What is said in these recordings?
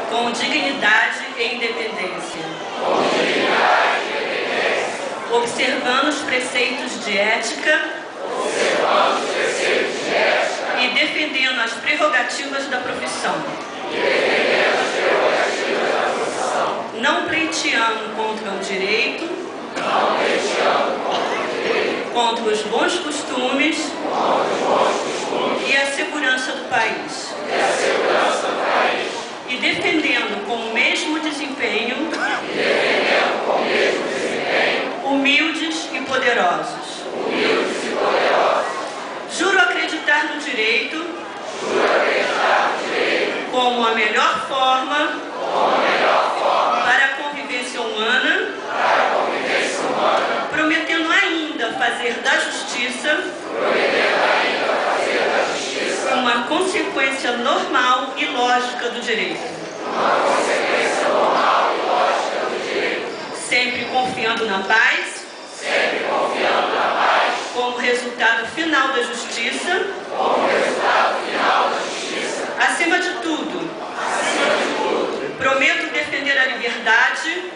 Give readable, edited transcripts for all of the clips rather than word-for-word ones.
com dignidade e independência, observando os preceitos de ética e defendendo as prerrogativas da profissão, não pleiteando contra o direito, contra os bons costumes e a segurança do país, e defendendo com o mesmo desempenho humildes e poderosos. Juro acreditar no direito como a melhor forma para a convivência humana, prometendo ainda fazer da justiça uma consequência normal e lógica do direito. Sempre confiando na paz, como resultado final da justiça, acima de tudo, prometo defender a liberdade,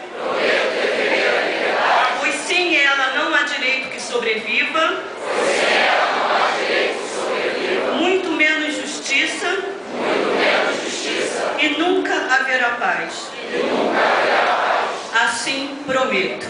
pois sem ela não há direito que sobreviva, muito menos justiça, e nunca haverá paz. Assim prometo.